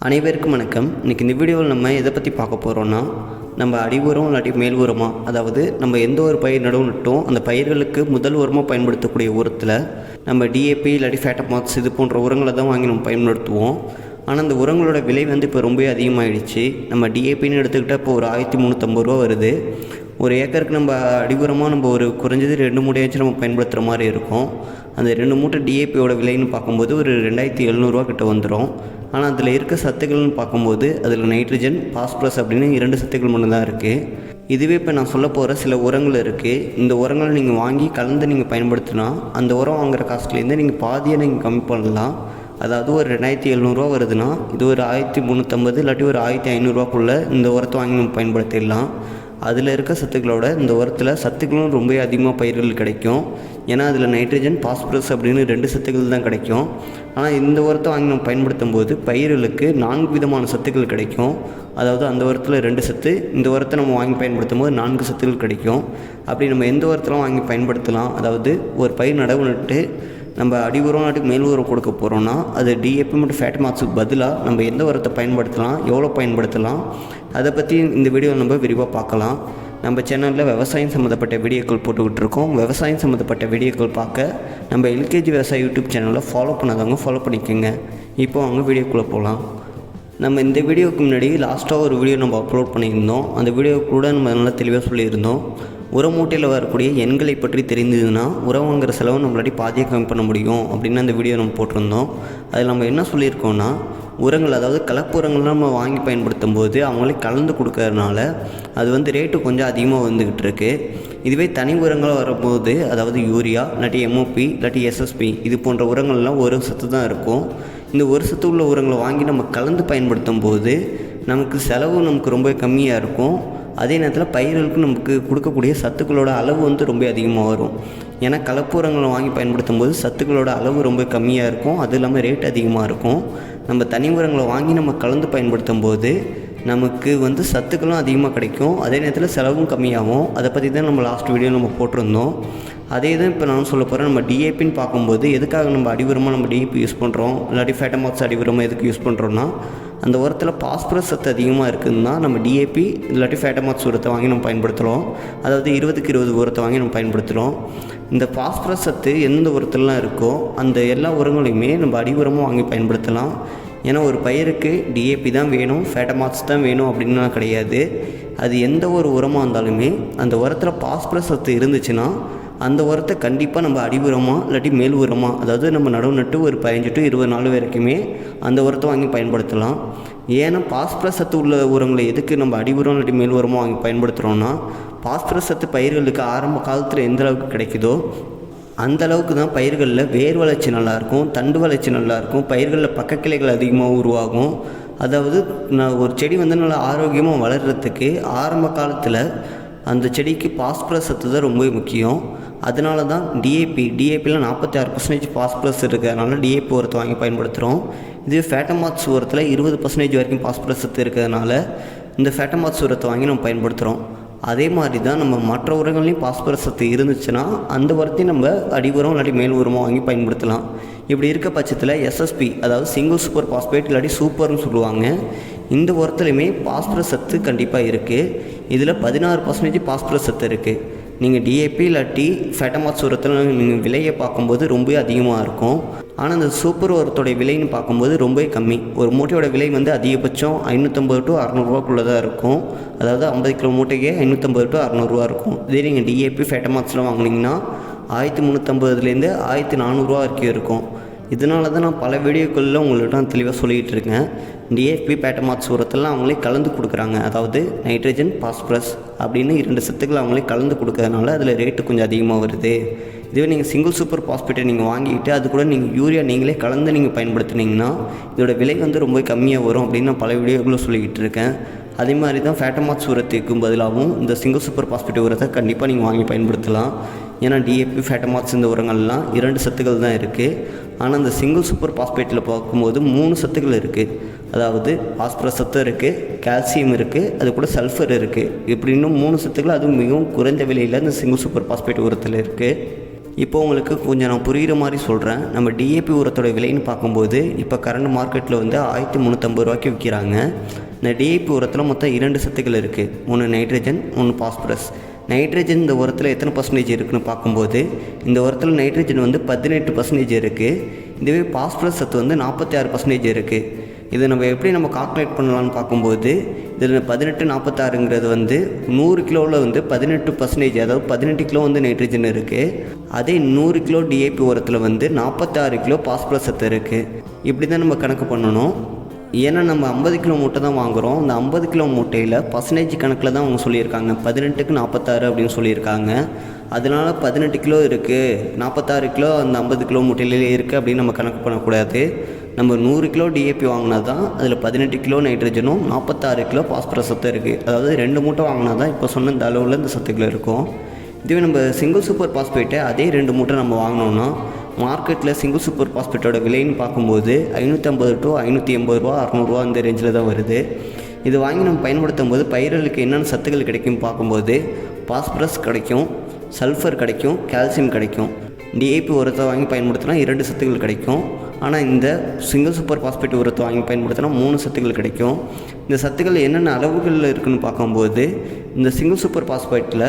அனைவருக்கும் வணக்கம். இன்றைக்கி இந்த வீடியோவில் நம்ம எதை பற்றி பார்க்க போகிறோன்னா, நம்ம அடி உரம் இல்லாட்டி மேல் உரமாக, அதாவது நம்ம எந்த ஒரு பயிர் நடவு நட்டோம் அந்த பயிர்களுக்கு முதல் உரமாக பயன்படுத்தக்கூடிய உரத்தில் நம்ம டிஏபி இல்லாட்டி ஃபேட்டமாக்ஸ் இது போன்ற உரங்களை தான் வாங்கி நம்ம பயன்படுத்துவோம். ஆனால் அந்த உரங்களோட விலை இப்போ ரொம்ப அதிகமாகிடுச்சு. நம்ம டிஏபின்னு எடுத்துக்கிட்டால் இப்போ ஒரு 1350 ரூபா வருது. ஒரு ஏக்கருக்கு நம்ம அடி உரமாக நம்ம ஒரு குறைஞ்சது 2 மூட்டையாச்சும் நம்ம பயன்படுத்துகிற மாதிரி இருக்கும். அந்த 2 மூட்டை டிஏபியோட விலைன்னு பார்க்கும்போது ஒரு 2700 கிட்ட வந்துடும். ஆனால் அதில் இருக்க சத்துக்கள்னு பார்க்கும்போது அதில் நைட்ரஜன், பாஸ்பரஸ் அப்படின்னு 2 சத்துக்கள் மட்டும்தான் இருக்குது. இதுவே இப்போ நான் சொல்ல போகிற சில உரங்கள் இருக்குது. இந்த உரங்களை நீங்கள் வாங்கி கலந்து நீங்கள் பயன்படுத்தினா அந்த உரம் வாங்குகிற காஸ்ட்லேருந்து நீங்கள் பாதியை நீங்கள் கம்மி பண்ணலாம். அதாவது ஒரு 2700 வருதுன்னா இது ஒரு 1350 இல்லாட்டி ஒரு 1500 இந்த உரத்தை வாங்கி நம்ம பயன்படுத்திடலாம். அதில் இருக்க சத்துக்களோட இந்த உரத்தில் சத்துக்களும் ரொம்ப அதிகமாக பயிர்கள் கிடைக்கும். ஏன்னா அதில் நைட்ரஜன், பாஸ்பரஸ் அப்படின்னு 2 சத்துக்கள் தான் கிடைக்கும். ஆனால் இந்த உரத்தை வாங்கி நம்ம பயன்படுத்தும் போது பயிர்களுக்கு 4 விதமான சத்துக்கள் கிடைக்கும். அதாவது அந்த உரத்தில் 2 சத்து, இந்த உரத்தை நம்ம வாங்கி பயன்படுத்தும் போது 4 சத்துக்கள் கிடைக்கும். அப்படி நம்ம எந்த உரத்தெல்லாம் வாங்கி பயன்படுத்தலாம், அதாவது ஒரு பயிர் நடவு நட்டு நம்ம அடி உரம் நாட்டுக்கு மேல் உரம் கொடுக்க போகிறோன்னா அது டிஏபி மற்றும் ஃபேட்டமாக்ஸுக்கு பதிலாக நம்ம எந்த உரத்தை பயன்படுத்தலாம், எவ்வளோ பயன்படுத்தலாம், அதை பற்றி இந்த வீடியோவில் நம்ம விரிவாக பார்க்கலாம். நம்ம சேனலில் விவசாயம் சம்மந்தப்பட்ட வீடியோக்கள் போட்டுக்கிட்டு இருக்கோம். விவசாயம் சம்மந்தப்பட்ட வீடியோக்கள் பார்க்க நம்ம எல்கேஜி விவசாய யூடியூப் சேனலில் ஃபாலோ பண்ணாதவங்க ஃபாலோ பண்ணிக்கோங்க. இப்போ அவங்க வீடியோக்குள்ளே போகலாம். நம்ம இந்த வீடியோவுக்கு முன்னாடி லாஸ்ட்டாக ஒரு வீடியோ நம்ம அப்லோட் பண்ணியிருந்தோம். அந்த வீடியோ கூட நம்ம நல்லா தெளிவாக சொல்லியிருந்தோம். உர மூட்டையில் வரக்கூடிய எண்களை பற்றி தெரிந்ததுன்னா உரம் வாங்குகிற செலவு நம்மளாட்டி பாதியை கம்மி பண்ண முடியும் அப்படின்னு அந்த வீடியோ நம்ம போட்டிருந்தோம். அதில் நம்ம என்ன சொல்லியிருக்கோன்னா, உரங்கள் அதாவது கலப்பு உரங்கள்லாம் நம்ம வாங்கி பயன்படுத்தும் போது அவங்களே கலந்து கொடுக்கறதுனால அது ரேட்டு கொஞ்சம் அதிகமாக வந்துக்கிட்டு இருக்குது. இதுவே தனி உரங்கள் வரும்போது அதாவது யூரியா இல்லாட்டி எம்ஓபி இல்லாட்டி எஸ்எஸ்பி இது போன்ற உரங்கள்லாம் ஒரு சத்து தான் இருக்கும். இந்த ஒரு சத்து உள்ள உரங்களை வாங்கி நம்ம கலந்து பயன்படுத்தும் போது நமக்கு செலவு ரொம்ப கம்மியாக இருக்கும். அதே நேரத்தில் பயிர்களுக்கு நமக்கு கொடுக்கக்கூடிய சத்துக்களோட அளவு ரொம்ப அதிகமாக வரும். ஏன்னா கலப்பு உரங்களை வாங்கி பயன்படுத்தும் போது சத்துக்களோட அளவு ரொம்ப கம்மியாக இருக்கும். அது இல்லாமல் ரேட் அதிகமாக இருக்கும். நம்ம தனி உரங்களை வாங்கி நம்ம கலந்து பயன்படுத்தும் போது நமக்கு சத்துக்களும் அதிகமாக கிடைக்கும். அதே நேரத்தில் செலவும் கம்மியாகும். அதை பற்றி தான் நம்ம லாஸ்ட் வீடியோ நம்ம போட்டிருந்தோம். அதே தான் இப்போ நான் சொல்ல போகிறேன். நம்ம டிஏபின்னு பார்க்கும்போது எதுக்காக நம்ம அடி உரமாக நம்ம டிஏபி யூஸ் பண்ணுறோம் இல்லாட்டி ஃபேட்டமாக்ஸ் அடி உரமாக எதுக்கு யூஸ் பண்ணுறோன்னா, அந்த உரத்தில் பாஸ்பரஸ் சத்து அதிகமாக இருக்குதுன்னா நம்ம டிஏபி இல்லாட்டி ஃபேட்டமாக்ஸ் உரத்தை வாங்கி நம்ம பயன்படுத்துகிறோம். அதாவது 20க்கு 20 உரத்தை வாங்கி நம்ம பயன்படுத்துகிறோம். இந்த பாஸ்பரஸ் சத்து எந்த உரத்துலலாம் இருக்கோ அந்த எல்லா உரங்களையுமே நம்ம அடி உரமாக வாங்கி பயன்படுத்தலாம். ஏன்னா ஒரு பயிருக்கு டிஏபி தான் வேணும், ஃபேட்டமாக்ஸ் தான் வேணும் அப்படின்லாம் கிடையாது. அது எந்த ஒரு உரமாக இருந்தாலுமே அந்த உரத்தில் பாஸ்பரஸ் சத்து இருந்துச்சுன்னா அந்த உரத்தை கண்டிப்பாக நம்ம அடி உரமாக இல்லாட்டி மேல் உரமாக, அதாவது நம்ம நடவு நட்டு ஒரு 15 to 20 நாள் வரைக்குமே அந்த உரத்தை வாங்கி பயன்படுத்தலாம். ஏன்னா பாஸ்பரஸ் சத்து உள்ள உரங்களை எதுக்கு நம்ம அடி உரம் இல்லாட்டி மேல் உரமாக வாங்கி பயன்படுத்துகிறோன்னா, பாஸ்பரஸ் சத்து பயிர்களுக்கு ஆரம்ப காலத்தில் எந்த அளவுக்கு கிடைக்குதோ அந்த அளவுக்கு தான் பயிர்களில் வேர் வளர்ச்சி நல்லாயிருக்கும், தண்டு வளர்ச்சி நல்லாயிருக்கும், பயிர்களில் பக்கக்கிளைகள் அதிகமாக உருவாகும். அதாவது ஒரு செடி நல்லா ஆரோக்கியமாக வளர்கிறதுக்கு ஆரம்ப காலத்தில் அந்த செடிக்கு பாஸ்பரஸ் சத்து தான் ரொம்ப முக்கியம். அதனால தான் டிஏபியில் 46% பாஸ்பரஸ் இருக்கிறதுனால டிஏபி உரத்தை வாங்கி பயன்படுத்துகிறோம். இதுவே ஃபேட்டமாக்ஸ் உரத்தில் 20% வரைக்கும் பாஸ்பரஸ் சத்து இருக்கிறதுனால இந்த ஃபேட்டமாக்ஸ் உரத்தை வாங்கி நம்ம பயன்படுத்துகிறோம். அதே மாதிரி தான் நம்ம மற்ற உரங்கள்லையும் பாஸ்பரஸ் சத்து இருந்துச்சுன்னா அந்த உரத்தையும் நம்ம அடி உரம் இல்லாட்டி மேல் உரமாக வாங்கி பயன்படுத்தலாம். இப்படி இருக்க பட்சத்தில் எஸ்எஸ்பி அதாவது சிங்கிள் சூப்பர் பாஸ்பேட் இல்லாட்டி சூப்பர்னு சொல்லுவாங்க. இந்த உரத்துலையுமே பாஸ்பரஸ் சத்து கண்டிப்பாக இருக்குது. இதில் 16% பாஸ்பரஸ் சத்து இருக்குது. நீங்கள் டிஏபி இல்லாட்டி ஃபேட்டமாக்ஸ் உரத்தில் நீங்கள் விலையை பார்க்கும்போது ரொம்ப அதிகமாக இருக்கும். ஆனால் அந்த சூப்பர் உரத்தோடைய விலைன்னு பார்க்கும்போது ரொம்ப கம்மி. ஒரு மூட்டையோட விலை அதிகபட்சம் 550 to 600 தான் இருக்கும். அதாவது 50 கிலோ மூட்டைக்கே 550 to 600 இருக்கும். இதே நீங்கள் டிஏபி ஃபேட்டமாக்ஸ்லாம் வாங்கினீங்கன்னா 1350 1400 வரைக்கும் இருக்கும். இதனால தான் நான் பல வீடியோக்களில் உங்கள்கிட்ட நான் தெளிவாக சொல்லிகிட்டு இருக்கேன். டிஏபி ஃபேட்டமாக்ஸ் உரத்தெல்லாம் அவங்களே கலந்து கொடுக்குறாங்க. அதாவது நைட்ரஜன், பாஸ்பரஸ் அப்படின்னு 2 சத்துக்கள் அவங்களே கலந்து கொடுக்கறதுனால அதில் ரேட்டு கொஞ்சம் அதிகமாக வருது. இதுவே நீங்கள் சிங்கிள் சூப்பர் பாஸ்பேட்டை நீங்கள் வாங்கிட்டு அது கூட நீங்கள் யூரியா நீங்களே கலந்து நீங்கள் பயன்படுத்துனீங்கன்னா இதோட விலை ரொம்ப கம்மியாக வரும் அப்படின்னு நான் பல வீடியோக்களும் சொல்லிக்கிட்டு இருக்கேன். அதே மாதிரி தான் ஃபேட்டமாக்ஸ் உரத்துக்கும் பதிலாகவும் இந்த சிங்கிள் சூப்பர் பாஸ்பேட் உரத்தை கண்டிப்பாக நீங்கள் வாங்கி பயன்படுத்தலாம். ஏன்னா டிஏபி ஃபேட்டமாக்ஸ் இந்த உரங்கள்லாம் 2 சத்துக்கள் தான் இருக்குது. ஆனால் இந்த சிங்கிள் சூப்பர் பாஸ்பேட்டில் பார்க்கும்போது 3 சத்துக்கள் இருக்குது. அதாவது பாஸ்பரஸ் சத்து இருக்குது, கால்சியம் இருக்குது, அது கூட சல்ஃபர் இருக்குது. இப்படி இன்னும் 3 சத்துக்கள் அதுவும் மிகவும் குறைந்த விலையில் இந்த சிங்கிள் சூப்பர் பாஸ்பேட் உரத்தில் இருக்குது. இப்போ உங்களுக்கு கொஞ்சம் நான் புரிகிற மாதிரி சொல்கிறேன். நம்ம டிஏபி உரத்தோட விலைன்னு பார்க்கும்போது இப்போ கரண்ட் மார்க்கெட்டில் வந்து 1350 ரூபாய்க்கு விற்கிறாங்க. இந்த டிஏபி உரத்தில் மொத்தம் 2 சத்துக்கள் இருக்குது. ஒன்று நைட்ரஜன், ஒன்று பாஸ்பரஸ். நைட்ரஜன் இந்த உரத்தில் எத்தனை பர்சன்டேஜ் இருக்குதுன்னு பார்க்கும்போது இந்த உரத்தில் நைட்ரஜன் வந்து 18% இருக்குது. இதுவே பாஸ்பரஸ் சத்து வந்து 46% இருக்குது. இதை நம்ம கால்குலேட் பண்ணலான்னு பார்க்கும்போது இதில் 18 46ங்கிறது வந்து 100 கிலோவில் வந்து 18%, அதாவது 18 கிலோ வந்து நைட்ரஜன் இருக்குது. அதே 100 கிலோ டிஏபி உரத்தில் வந்து 46 கிலோ பாஸ்பரஸ் சத்து இருக்குது. இப்படி தான் நம்ம கணக்கு பண்ணணும். ஏன்னா நம்ம 50 கிலோ மூட்டை தான் வாங்குகிறோம். அந்த 50 கிலோ மூட்டையில் பர்சன்டேஜ் கணக்கில் தான் அவங்க சொல்லியிருக்காங்க. 18க்கு 46 அப்படின்னு சொல்லியிருக்காங்க. அதனால் 18 கிலோ இருக்குது, 46 கிலோ அந்த 50 கிலோ மூட்டையிலே இருக்குது அப்படின்னு நம்ம கணக்கு பண்ணக்கூடாது. நம்ம 100 கிலோ டிஏபி வாங்கினா தான் அதில் 18 கிலோ நைட்ரஜனும் 46 கிலோ பாஸ்பரஸ் சத்து இருக்குது. அதாவது 2 மூட்டை வாங்கினா தான் இப்போ சொன்ன இந்த அளவில் இந்த சத்துக்கள் இருக்கும். இதுவே நம்ம சிங்கிள் சூப்பர் பாஸ்பேட்டை அதே 2 மூட்டை நம்ம வாங்கினோன்னா மார்க்கெட்டில் சிங்கிள் சூப்பர் பாஸ்பேட்டோட விலைன்னு பார்க்கும்போது 550 to 580 ரூபா, 600 ரூபா அந்த ரேஞ்சில் தான் வருது. இது வாங்கி நம்ம பயன்படுத்தும் போது பயிர்களுக்கு என்னென்ன சத்துக்கள் கிடைக்கும் பார்க்கும்போது பாஸ்பரஸ் கிடைக்கும், சல்ஃபர் கிடைக்கும், கால்சியம் கிடைக்கும். டிஏபி உரத்தை வாங்கி பயன்படுத்தினா 2 சத்துக்கள் கிடைக்கும். ஆனால் இந்த சிங்கிள் சூப்பர் பாஸ்பேட் உரத்தை வாங்கி பயன்படுத்தினா 3 சத்துக்கள் கிடைக்கும். இந்த சத்துக்கள் என்னென்ன அளவுகளில் இருக்குதுன்னு பார்க்கும்போது இந்த சிங்கிள் சூப்பர் பாஸ்பேட்டில்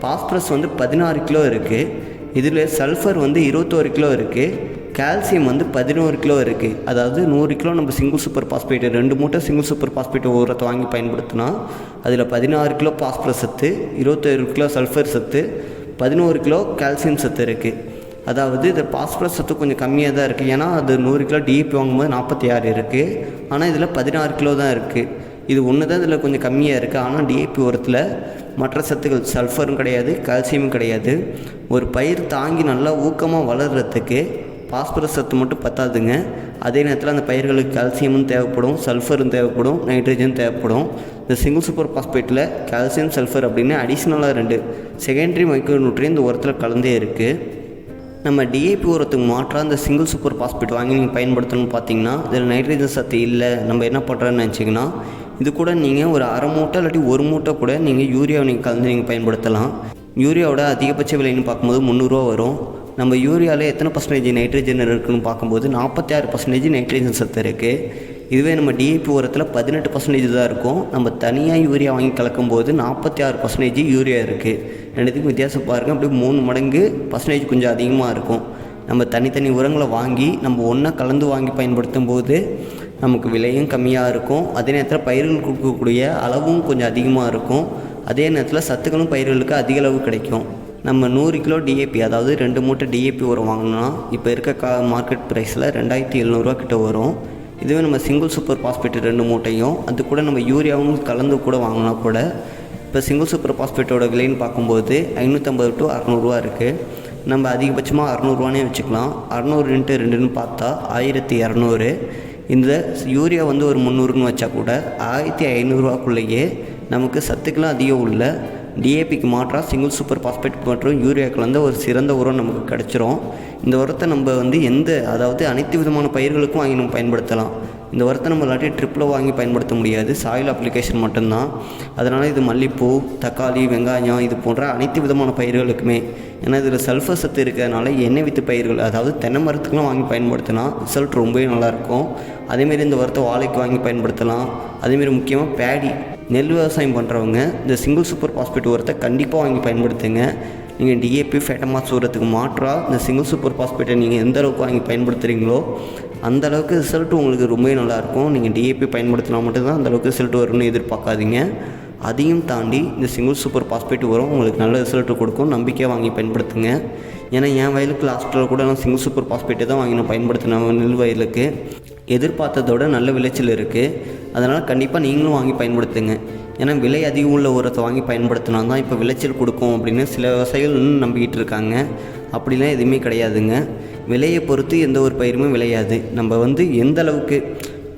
பாஸ்பரஸ் வந்து 16 கிலோ இருக்குது. இதில் சல்ஃபர் வந்து 21 கிலோ இருக்குது. கால்சியம் வந்து 11 கிலோ இருக்குது. அதாவது 100 கிலோ நம்ம சிங்கிள் சூப்பர் பாஸ்பேட் 2 மூட்டை சிங்கிள் சூப்பர் பாஸ்பேட் உரத்தை வாங்கி பயன்படுத்தினா அதில் 16 கிலோ பாஸ்பரஸ் சத்து, 21 கிலோ சல்ஃபர் சத்து, 11 கிலோ கால்சியம் சத்து இருக்குது. அதாவது இது பாஸ்பரஸ் சத்து கொஞ்சம் கம்மியாக தான் இருக்குது. ஏன்னா அது 100 கிலோ டிஏபி வாங்கும்போது 46 இருக்குது. ஆனால் இதில் 16 கிலோ தான் இருக்குது. இது ஒன்று தான் இதில் கொஞ்சம் கம்மியாக இருக்குது. ஆனால் டிஏபி உரத்தில் மற்ற சத்துக்கள் சல்ஃபரும் கிடையாது, கால்சியமும் கிடையாது. ஒரு பயிர் தாங்கி நல்லா ஊக்கமாக வளர்கிறதுக்கு பாஸ்பரஸ் சத்து மட்டும் பத்தாதுங்க. அதே நேரத்தில் அந்த பயிர்களுக்கு கால்சியமும் தேவைப்படும், சல்ஃபரும் தேவைப்படும், நைட்ரஜன் தேவைப்படும். இந்த சிங்கிள் சூப்பர் பாஸ்பேட்டில் கால்சியம், சல்ஃபர் அப்படின்னு அடிஷ்னலாக 2 செகண்டரி மைக்ரோ நியூட்ரியன் இந்த உரத்தில் கலந்தே இருக்குது. நம்ம டிஏபி உரத்துக்கு மாற்றாக இந்த சிங்கிள் சூப்பர் பாஸ்பேட் வாங்கி நீங்கள் பயன்படுத்தணும்னு பார்த்தீங்கன்னா இதில் நைட்ரஜன் சத்து இல்லை, நம்ம என்ன பண்ணுறோன்னு நினச்சிங்கன்னா இது கூட நீங்கள் ஒரு அரை மூட்டை இல்லாட்டி 1 மூட்டை கூட நீங்கள் யூரியாவை நீங்கள் கலந்து நீங்கள் பயன்படுத்தலாம். யூரியாவோட அதிகபட்ச விலைன்னு பார்க்கும்போது 300 ரூபா வரும். நம்ம யூரியாவில் எத்தனை பர்சன்டேஜ் நைட்ரஜன் இருக்குதுன்னு பார்க்கும்போது 46% நைட்ரஜன் சத்து இருக்குது. இதுவே நம்ம டிஏபி உரத்தில் 18% தான் இருக்கும். நம்ம தனியாக யூரியா வாங்கி கலக்கும்போது 46% யூரியா இருக்குது. ரெண்டுத்துக்கும் வித்தியாசம் பாருங்கள். அப்படியே 3 மடங்கு பர்சன்டேஜ் கொஞ்சம் அதிகமாக இருக்கும். நம்ம தனித்தனி உரங்களை வாங்கி நம்ம ஒன்றா கலந்து வாங்கி பயன்படுத்தும் போது நமக்கு விலையும் கம்மியாக இருக்கும். அதே நேரத்தில் பயிர்கள் கொடுக்கக்கூடிய அளவும் கொஞ்சம் அதிகமாக இருக்கும். அதே நேரத்தில் சத்துக்களும் பயிர்களுக்கு அதிக அளவு கிடைக்கும். நம்ம 100 கிலோ டிஏபி, அதாவது 2 மூட்டை டிஏபி உரம் வாங்கினோன்னா இப்போ இருக்க மார்க்கெட் ப்ரைஸில் 2700 ரூபா கிட்ட வரும். இதுவே நம்ம சிங்கிள் சூப்பர் பாஸ்பேட் 2 மூட்டையும் அது கூட நம்ம யூரியாவும் கலந்து கூட வாங்கினா கூட இப்போ சிங்கிள் சூப்பர் பாஸ்பேட்டோட விலைன்னு பார்க்கும்போது 550 to 600 ரூபா இருக்குது. நம்ம அதிகபட்சமாக 600 ரூபானே வச்சுக்கலாம். 600 × 2ன்னு பார்த்தா 1200. இந்த யூரியா வந்து ஒரு 300ன்னு வச்சா கூட 1500 ரூபாக்குள்ளேயே நமக்கு சத்துக்கெல்லாம் அதிகம் உள்ள டிஏபிக்கு மாற்றாக சிங்கிள் சூப்பர் பாஸ்பேட் மற்றும் யூரியா கலந்த ஒரு சிறந்த உரம் நமக்கு கிடச்சிரும். இந்த உரத்தை நம்ம வந்து அதாவது அனைத்து விதமான பயிர்களுக்கும் வாங்கி நம்ம பயன்படுத்தலாம். இந்த உரத்தை நம்ம இல்லாட்டி ட்ரிப்பில் வாங்கி பயன்படுத்த முடியாது, சாயில் அப்ளிகேஷன் மட்டும்தான். அதனால் இது மல்லிப்பூ, தக்காளி, வெங்காயம் இது போன்ற அனைத்து விதமான பயிர்களுக்குமே. ஏன்னா இதில் சல்ஃபர் சத்து இருக்கிறதுனால எண்ணெய் வித்து பயிர்கள், அதாவது தென்னை மரத்துக்கெலாம் வாங்கி பயன்படுத்தினா ரிசல்ட் ரொம்பவே நல்லாயிருக்கும். அதேமாரி இந்த உரத்தை வாழைக்கு வாங்கி பயன்படுத்தலாம். அதேமாரி முக்கியமாக பேடி, நெல் விவசாயம் பண்ணுறவங்க இந்த சிங்கிள் சூப்பர் பாஸ்பேட் உரத்தை கண்டிப்பாக வாங்கி பயன்படுத்துங்க. நீங்கள் டிஏபி, ஃபேட்டமாஸ் உரத்துக்கு மாற்றாக இந்த சிங்கிள் சூப்பர் பாஸ்பேட்டை நீங்கள் எந்த அளவுக்கு வாங்கி பயன்படுத்துகிறீங்களோ அந்த அளவுக்கு ரிசல்ட்டு உங்களுக்கு ரொம்பவே நல்லாயிருக்கும். நீங்கள் டிஏபி பயன்படுத்தினா மட்டும்தான் அந்தளவுக்கு ரிசல்ட் வரும்னு எதிர்பார்க்காதீங்க. அதையும் தாண்டி இந்த சிங்கிள் சூப்பர் பாஸ்பேட் உரம் உங்களுக்கு நல்ல ரிசல்ட்டு கொடுக்கும். நம்பிக்கையாக வாங்கி பயன்படுத்துங்க. ஏன்னா என் வயலுக்கு லாஸ்ட்டில் கூட நான் சிங்கிள் சூப்பர் பாஸ்பேட்டை தான் வாங்கி நான் பயன்படுத்தினேன். நெல் வயலுக்கு எதிர்பார்த்ததோட நல்ல விளைச்சல் இருக்குது. அதனால் கண்டிப்பாக நீங்களும் வாங்கி பயன்படுத்துங்க. ஏன்னா விலை அதிகம் உள்ள உரத்தை வாங்கி பயன்படுத்தினா தான் இப்போ விளைச்சல் கொடுக்கும் அப்படின்னு சில விவசாயிகள் இன்னும் நம்பிக்கிட்டு இருக்காங்க. அப்படிலாம் எதுவுமே கிடையாதுங்க. விலையை பொறுத்து எந்த ஒரு பயிருமே விளையாது. நம்ம எந்த அளவுக்கு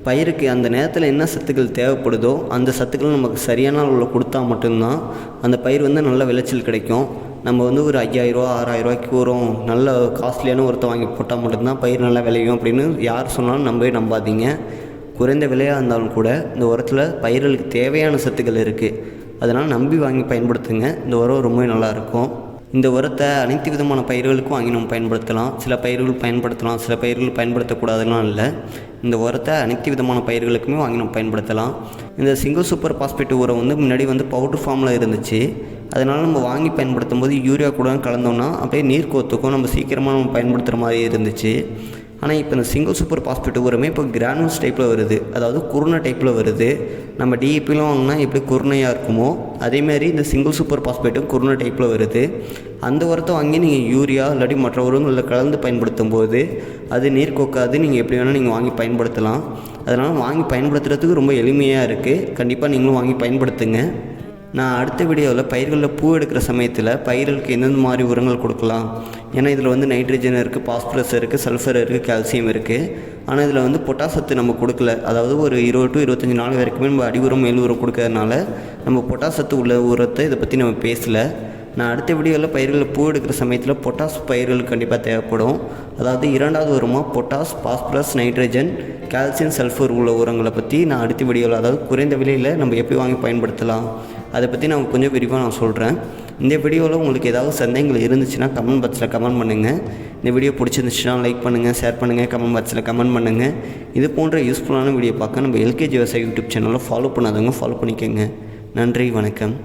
பயிருக்கு அந்த நேரத்தில் என்ன சத்துக்கள் தேவைப்படுதோ அந்த சத்துக்கள் நமக்கு சரியான அளவில் கொடுத்தா மட்டும்தான் அந்த பயிர் நல்ல விளைச்சல் கிடைக்கும். நம்ம ஒரு 5000 ரூபா 6000 ரூபாய்க்கு வரும் நல்ல காஸ்ட்லியான உரத்தை வாங்கி போட்டால் மட்டும்தான் பயிர் நல்லா விளையும் அப்படின்னு யார் சொன்னாலும் நம்பாதீங்க. குறைந்த விலையாக இருந்தாலும் கூட இந்த உரத்தில் பயிர்களுக்கு தேவையான சத்துக்கள் இருக்குது. அதனால் நம்பி வாங்கி பயன்படுத்துங்க. இந்த உரம் ரொம்ப நல்லாயிருக்கும். இந்த உரத்தை அனைத்து விதமான பயிர்களுக்கும் வாங்கி நம்ம பயன்படுத்தலாம். சில பயிர்கள் பயன்படுத்தலாம், சில பயிர்கள் பயன்படுத்தக்கூடாதுலாம் இல்லை. இந்த உரத்தை அனைத்து விதமான பயிர்களுக்குமே வாங்கி நம்ம பயன்படுத்தலாம். இந்த சிங்கிள் சூப்பர் பாஸ்பேட் உரம் முன்னாடி பவுடர் ஃபார்மில் இருந்துச்சு. அதனால் நம்ம வாங்கி பயன்படுத்தும் போது யூரியா கூட கலந்தோம்னா அப்படியே நீர் கோத்துக்கும், நம்ம சீக்கிரமாக நம்ம பயன்படுத்துகிற மாதிரி இருந்துச்சு. ஆனால் இப்போ இந்த சிங்கிள் சூப்பர் பாஸ்பேட் உரமே இப்போ கிரானுல்ஸ் டைப்பில் வருது, அதாவது குருணை டைப்பில் வருது. நம்ம டிஏபிலாம் வாங்கினா எப்படி குருணையாக இருக்குமோ அதேமாதிரி இந்த சிங்கிள் சூப்பர் பாஸ்பேட்டும் குருணை டைப்பில் வருது. அந்த உரத்தை வாங்கி நீங்கள் யூரியா இல்லாட்டி மற்ற உரங்களில் கலந்து பயன்படுத்தும் போது அது நீர் கோக்காது. நீங்கள் எப்படி வேணால் நீங்கள் வாங்கி பயன்படுத்தலாம். அதனால் வாங்கி பயன்படுத்துகிறதுக்கு ரொம்ப எளிமையாக இருக்குது. கண்டிப்பாக நீங்களும் வாங்கி பயன்படுத்துங்க. நான் அடுத்த வீடியோவில் பயிர்களில் பூ எடுக்கிற சமயத்தில் பயிர்களுக்கு எந்தெந்த மாதிரி உரங்கள் கொடுக்கலாம், ஏன்னா இதில் நைட்ரஜன் இருக்குது, பாஸ்பரஸ் இருக்குது, சல்ஃபர் இருக்குது, கால்சியம் இருக்குது. ஆனால் இதில் பொட்டாசத்து நம்ம கொடுக்கல. அதாவது ஒரு 20 to 25 நாள் வரைக்குமே நம்ம அடி உரம் மேல் உரம் கொடுக்கறதுனால நம்ம பொட்டாசத்து உள்ள உரத்தை இதை பற்றி நம்ம பேசலை. நான் அடுத்த வீடியோவில் பயிர்களில் பூ எடுக்கிற சமயத்தில் பொட்டாஸ் பயிர்களுக்கு கண்டிப்பாக தேவைப்படும். அதாவது 2வது உரமாக potash, phosphorus, nitrogen, calcium, sulphur உள்ள உரங்களை பற்றி நான் அடுத்த வீடியோவில், அதாவது குறைந்த விலையில் நம்ம எப்படி வாங்கி பயன்படுத்தலாம் அதை பற்றி நான் கொஞ்சம் விரிவாக நான் சொல்கிறேன். இந்த வீடியோவில் உங்களுக்கு ஏதாவது சந்தேகங்கள் இருந்துச்சுன்னா கமெண்ட் பாக்ஸில் கமெண்ட் பண்ணுங்கள். இந்த வீடியோ பிடிச்சிருந்துச்சுன்னா லைக் பண்ணுங்கள், ஷேர் பண்ணுங்கள், கமெண்ட் பாக்ஸில் கமெண்ட் பண்ணுங்கள். இது போன்ற யூஸ்ஃபுல்லான வீடியோ பார்க்க நம்ம எல்கேஜி விவசாய யூடியூப் சேனலில் ஃபாலோ பண்ணாதவங்க ஃபாலோ பண்ணிக்கோங்க. நன்றி, வணக்கம்.